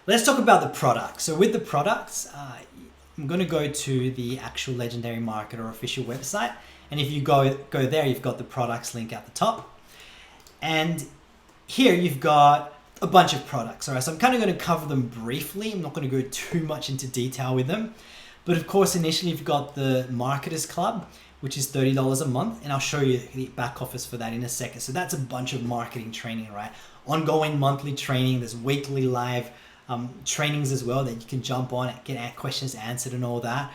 let's talk about the product. So with the products, I'm going to go to the actual Legendary Marketer official website. And if you go there, you've got the products link at the top. And here you've got a bunch of products. All right, so I'm kind of going to cover them briefly. I'm not going to go too much into detail with them. But of course, initially you've got the Marketers Club, which is $30 a month. And I'll show you the back office for that in a second. So that's a bunch of marketing training, right? Ongoing monthly training. There's weekly live trainings as well that you can jump on, get questions answered and all that.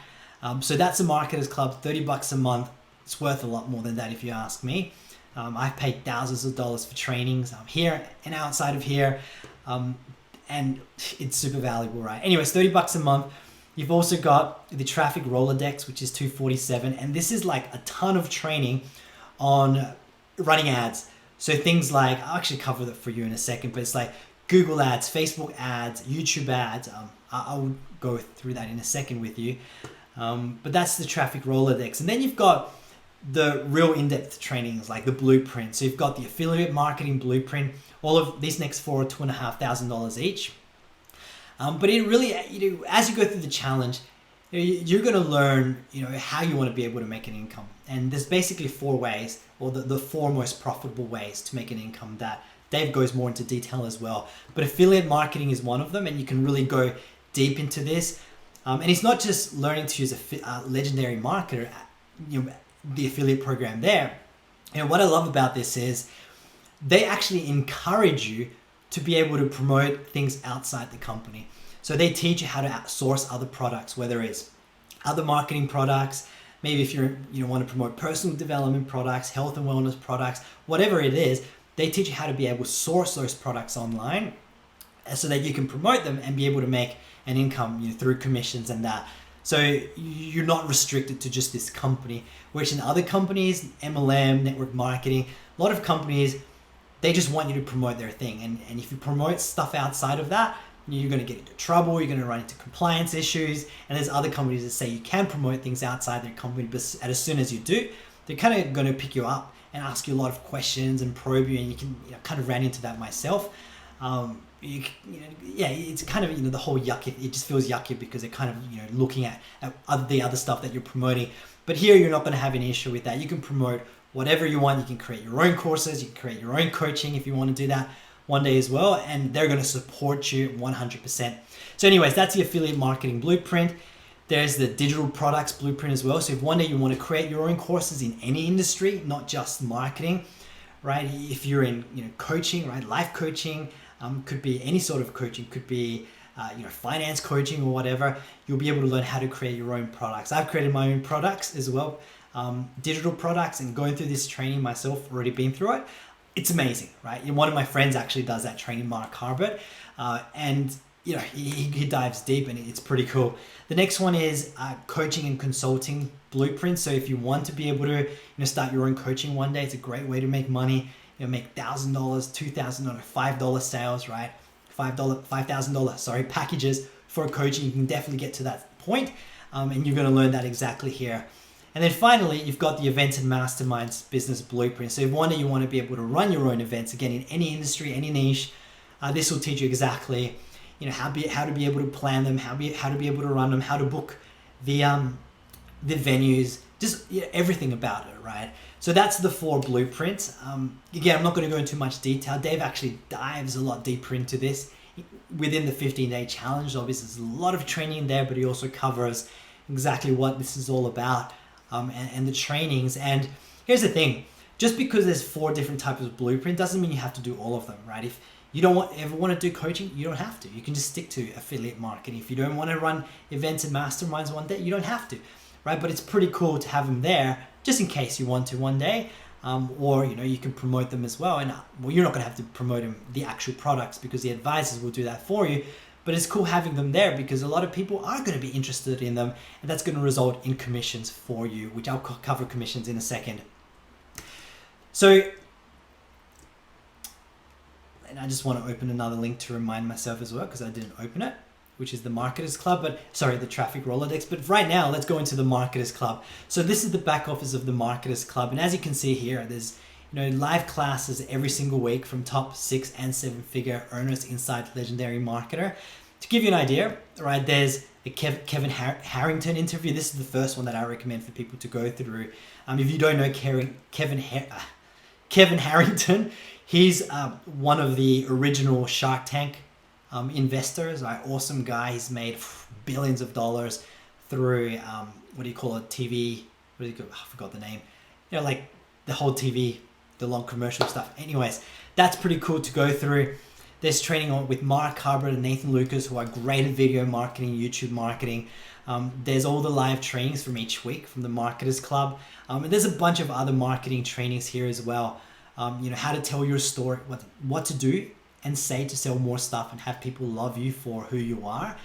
So that's the Marketers Club, $30 a month. It's worth a lot more than that if you ask me. I've paid thousands of dollars for trainings here and outside of here. And it's super valuable, right? Anyways, $30 a month. You've also got the traffic Rolodex, which is $247. And this is like a ton of training on running ads. So things like, I'll actually cover that for you in a second, but it's like Google ads, Facebook ads, YouTube ads. I'll go through that in a second with you. But that's the traffic Rolodex. And then you've got the real in-depth trainings like the blueprint. So you've got the affiliate marketing blueprint. All of these next four are $2,500 each. But it really, as you go through the challenge, you're going to learn, how you want to be able to make an income. And there's basically four ways, or the four most profitable ways to make an income that Dave goes more into detail as well. But affiliate marketing is one of them, and you can really go deep into this. And it's not just learning to use a Legendary Marketer, the affiliate program there. And what I love about this is they actually encourage you to be able to promote things outside the company. So they teach you how to source other products, whether it's other marketing products, maybe if you want to promote personal development products, health and wellness products, whatever it is, they teach you how to be able to source those products online so that you can promote them and be able to make an income through commissions and that. So you're not restricted to just this company, which in other companies, MLM, network marketing, a lot of companies, they just want you to promote their thing. And if you promote stuff outside of that, you're going to get into trouble, you're going to run into compliance issues. And there's other companies that say you can promote things outside their company, but as soon as you do, they're kind of going to pick you up and ask you a lot of questions and probe you. And you can kind of ran into that myself. It's kind of, the whole yucky, it just feels yucky because they're kind of, looking at the other stuff that you're promoting. But here you're not going to have any issue with that. You can promote whatever you want. You can create your own courses, you can create your own coaching if you want to do that one day as well. And they're going to support you 100%. So anyways, that's the affiliate marketing blueprint. There's the digital products blueprint as well. So if one day you want to create your own courses in any industry, not just marketing, right? If you're in, coaching, right? Life coaching, could be any sort of coaching, could be finance coaching or whatever. You'll be able to learn how to create your own products. I've created my own products as well, digital products, and going through this training myself, already been through it. It's amazing, right? One of my friends actually does that training, Mark Harbert, and he dives deep and it's pretty cool. The next one is coaching and consulting blueprint. So if you want to be able to start your own coaching one day, it's a great way to make money. Make $1,000, $2,000, $5 sales, right? $5,000 packages for coaching. You can definitely get to that point, and you're going to learn that exactly here. And then finally, you've got the events and masterminds business blueprint. So if one day you want to be able to run your own events, again, in any industry, any niche, this will teach you exactly, how to be able to plan them, how to be able to run them, how to book the venues, just everything about it, right? So that's the 4 blueprints. Again, I'm not going to go into much detail. Dave actually dives a lot deeper into this within the 15-day challenge. Obviously, there's a lot of training there, but he also covers exactly what this is all about and the trainings. And here's the thing. Just because there's 4 different types of blueprint doesn't mean you have to do all of them, right? If you don't ever want to do coaching, you don't have to. You can just stick to affiliate marketing. If you don't want to run events and masterminds one day, you don't have to, right? But it's pretty cool to have them there just in case you want to one day, or you can promote them as well. And you're not going to have to promote them, the actual products, because the advisors will do that for you. But it's cool having them there because a lot of people are going to be interested in them, and that's going to result in commissions for you, which I'll cover commissions in a second. So, and I just want to open another link to remind myself as well because I didn't open it, which is the Marketers Club, the Traffic Rolodex. But right now, let's go into the Marketers Club. So this is the back office of the Marketers Club. And as you can see here, there's live classes every single week from top 6 and 7 figure earners inside Legendary Marketer. to give you an idea, right, there's the Kevin Harrington interview. This is the first one that I recommend for people to go through. If you don't know Kevin Harrington, he's one of the original Shark Tank investors, right? Awesome guy. He's made billions of dollars through what do you call it? TV. What do you call? I forgot the name. You know, like the whole TV, the long commercial stuff. Anyways, that's pretty cool to go through. There's training with Mark Hubbard and Nathan Lucas, who are great at video marketing, YouTube marketing. There's all the live trainings from each week from the Marketers Club. And there's a bunch of other marketing trainings here as well. You know, how to tell your story, what to do and say to sell more stuff and have people love you for who you are.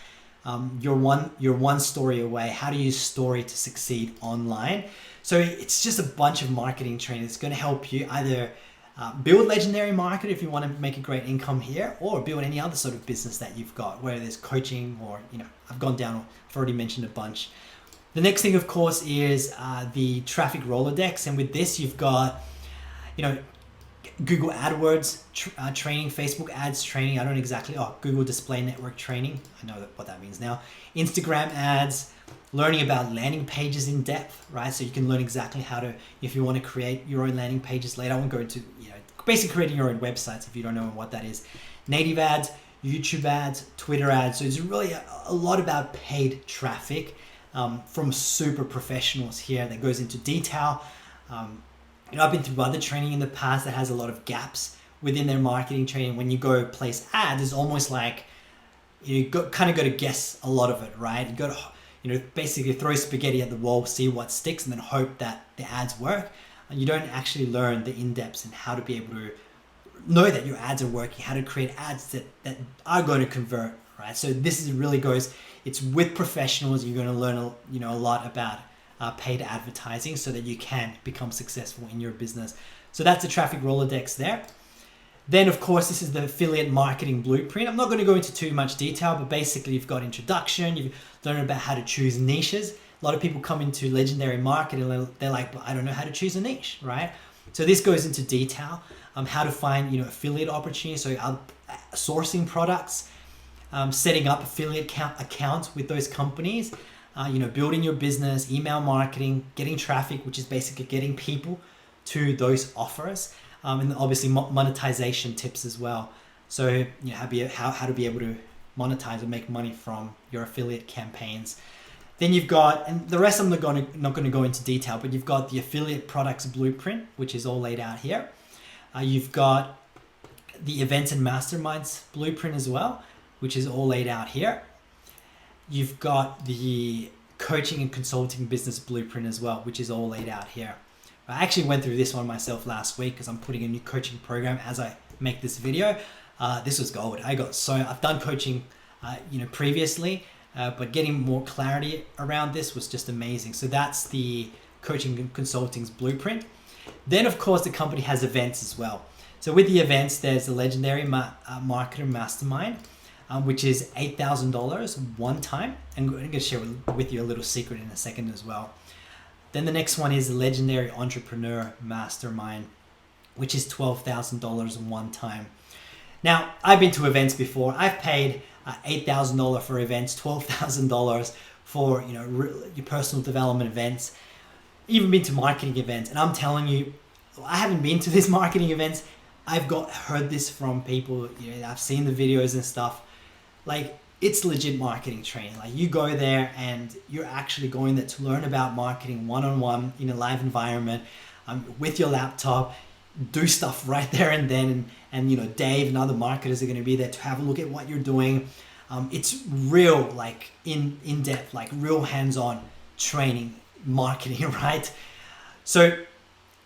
You're one story away. How to use story to succeed online. So it's just a bunch of marketing training. It's going to help you either build Legendary Market if you want to make a great income here, or build any other sort of business that you've got, whether there's coaching or, you know, I've already mentioned a bunch. The next thing, of course, is the traffic Rolodex. And with this, you've got, you know, Google AdWords training, Facebook ads training. I don't exactly, Google Display Network training. I know what that means now. Instagram ads, learning about landing pages in depth, right? So you can learn exactly how to, if you want to create your own landing pages later. I won't go into, you know, basically creating your own websites if you don't know what that is. Native ads, YouTube ads, Twitter ads. So it's really a lot about paid traffic from super professionals here that goes into detail. You know, I've been through other training in the past that has a lot of gaps within their marketing training. When you go place ads, it's almost like you kind of got to guess a lot of it, right? You got to, you know, basically throw spaghetti at the wall, see what sticks, and then hope that the ads work. And you don't actually learn the in-depths and how to be able to know that your ads are working, how to create ads that are going to convert, right? So this is really goes, it's with professionals. You're going to learn, a lot about paid advertising so that you can become successful in your business. So that's the traffic Rolodex there. Then, of course, this is the affiliate marketing blueprint. I'm not going to go into too much detail, but basically you've got introduction, you've learned about how to choose niches. A lot of people come into Legendary Market and they're like, but I don't know how to choose a niche, right? So this goes into detail, how to find, affiliate opportunities, so sourcing products, setting up affiliate accounts with those companies, building your business, email marketing, getting traffic, which is basically getting people to those offers, and obviously monetization tips as well. So how to be able to monetize and make money from your affiliate campaigns. Then you've got, and the rest I'm not going to go into detail, but you've got the affiliate products blueprint, which is all laid out here. You've got the events and masterminds blueprint as well, which is all laid out here. You've got the coaching and consulting business blueprint as well, which is all laid out here. I actually went through this one myself last week because I'm putting a new coaching program as I make this video. This was gold. I've done coaching, previously, but getting more clarity around this was just amazing. So that's the coaching and consulting's blueprint. Then, of course, the company has events as well. So with the events, there's the Legendary Marketer Mastermind, which is $8,000 one time. And I'm going to share with you a little secret in a second as well. Then the next one is the Legendary Entrepreneur Mastermind, which is $12,000 one time. Now, I've been to events before. I've paid $8,000 for events, $12,000 for your personal development events. Even been to marketing events, and I'm telling you, I haven't been to these marketing events. I've heard this from people. I've seen the videos and stuff. Like, it's legit marketing training. Like, you go there and you're actually going there to learn about marketing one-on-one in a live environment, with your laptop, do stuff right there and then. And Dave and other marketers are going to be there to have a look at what you're doing. It's real, like in depth, like real hands-on training, marketing, right? So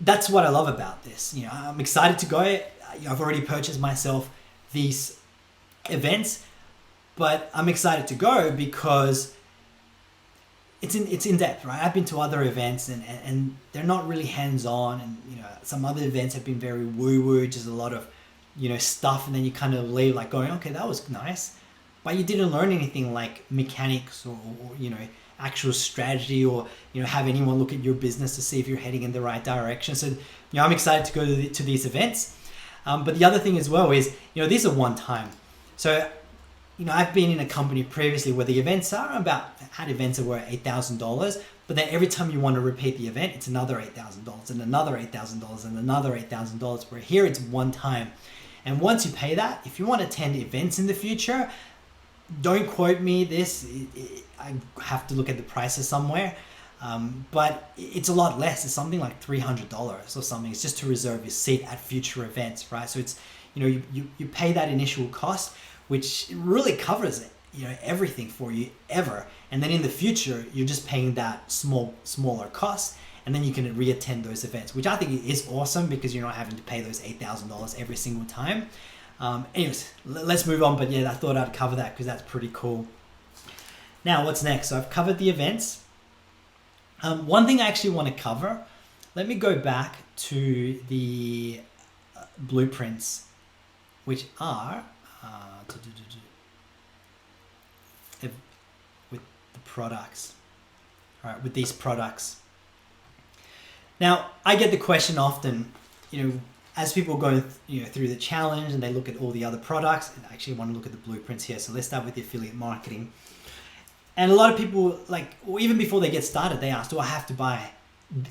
that's what I love about this. I'm excited to go. I've already purchased myself these events, but I'm excited to go because it's in depth, right? I've been to other events and they're not really hands-on, and some other events have been very woo-woo, just a lot of stuff, and then you kind of leave like going, okay, that was nice, but you didn't learn anything like mechanics or actual strategy, or have anyone look at your business to see if you're heading in the right direction. So I'm excited to go to these events, but the other thing as well is these are one time. So I've been in a company previously where the events had events that were $8,000, but then every time you want to repeat the event, it's another $8,000 and another $8,000 and another $8,000, where here it's one time. And once you pay that, if you want to attend events in the future, don't quote me this, I have to look at the prices somewhere, but it's a lot less. It's something like $300 or something. It's just to reserve your seat at future events, right? So it's, you pay that initial cost, which really covers it, everything for you ever. And then in the future, you're just paying that smaller cost, and then you can re-attend those events, which I think is awesome because you're not having to pay those $8,000 every single time. Anyways, let's move on. But yeah, I thought I'd cover that because that's pretty cool. Now, what's next? So I've covered the events. One thing I actually want to cover, let me go back to the blueprints, which are with the products. All right, with these products. Now, I get the question often, as people go through the challenge and they look at all the other products, and I actually want to look at the blueprints here. So let's start with the affiliate marketing. And a lot of people, even before they get started, they ask, do I have to buy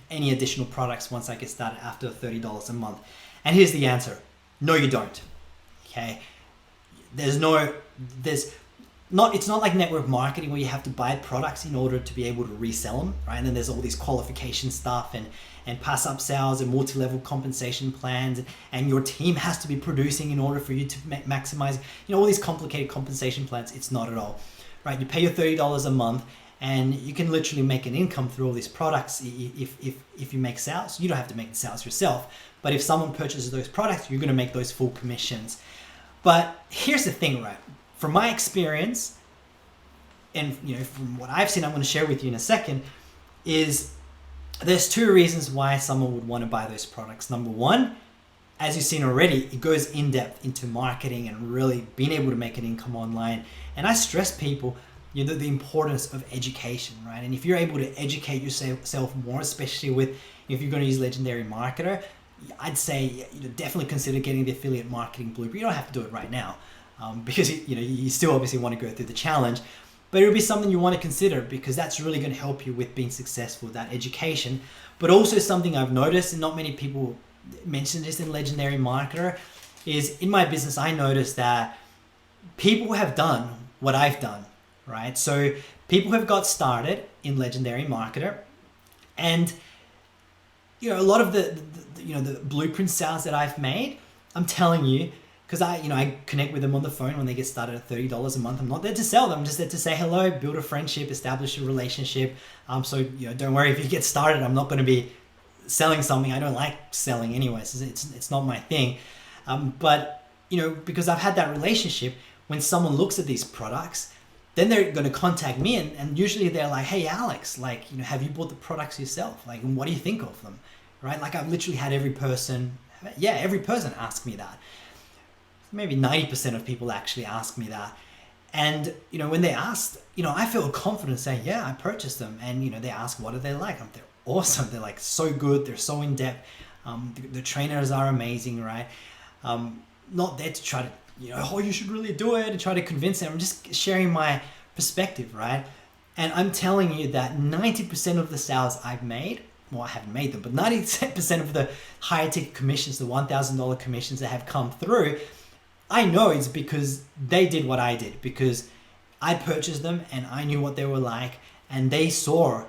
any additional products once I get started after $30 a month? And here's the answer. No, you don't. Okay. It's not like network marketing where you have to buy products in order to be able to resell them, right? And then there's all these qualification stuff and pass up sales and multi-level compensation plans, and your team has to be producing in order for you to maximize, all these complicated compensation plans. It's not at all, right? You pay your $30 a month and you can literally make an income through all these products. If you make sales, you don't have to make the sales yourself, but if someone purchases those products, you're going to make those full commissions. But here's the thing, right? From my experience, and from what I've seen, I'm going to share with you in a second, is there's two reasons why someone would want to buy those products. Number one, as you've seen already, it goes in depth into marketing and really being able to make an income online. And I stress people, the importance of education, right? And if you're able to educate yourself more, especially if you're going to use Legendary Marketer, I'd say definitely consider getting the affiliate marketing blueprint. You don't have to do it right now. Because you still obviously want to go through the challenge, but it would be something you want to consider because that's really going to help you with being successful, that education. But also something I've noticed, and not many people mention this in Legendary Marketer, is in my business I noticed that people have done what I've done, right? So people have got started in Legendary Marketer, and a lot of the blueprint sales that I've made, I'm telling you, because I connect with them on the phone when they get started at $30 a month. I'm not there to sell them. I'm just there to say hello, build a friendship, establish a relationship. So don't worry if you get started. I'm not going to be selling something. I don't like selling anyways. It's not my thing. But because I've had that relationship, when someone looks at these products, then they're going to contact me, and usually they're like, hey Alex, have you bought the products yourself? And what do you think of them? Right? I've literally had every person ask me that. Maybe 90% of people actually ask me that. And, when they asked, I feel confident saying, yeah, I purchased them. And, they ask, what are they like? They're awesome. They're so good. They're so in depth. The trainers are amazing, right? Not there to try to, you should really do it and try to convince them. I'm just sharing my perspective, right? And I'm telling you that 90% of the sales I've made, well, I haven't made them, but 90% of the higher ticket commissions, the $1,000 commissions that have come through, I know it's because they did what I did, because I purchased them and I knew what they were like, and they saw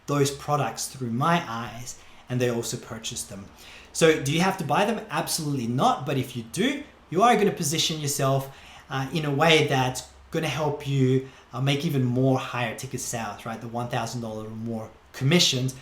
those products through my eyes and they also purchased them. So do you have to buy them? Absolutely not. But if you do, you are going to position yourself in a way that's going to help you make even more higher ticket sales, right? The $1,000 or more commissions,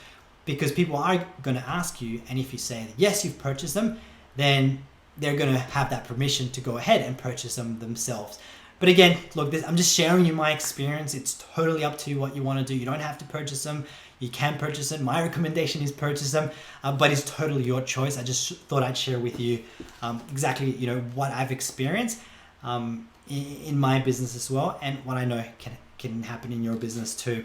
because people are going to ask you, and if you say yes, you've purchased them, then they're going to have that permission to go ahead and purchase them themselves. But again, look, I'm just sharing you my experience. It's totally up to you what you want to do. You don't have to purchase them. You can purchase them. My recommendation is purchase them, but it's totally your choice. I just thought I'd share with you exactly what I've experienced in my business as well, and what I know can happen in your business too.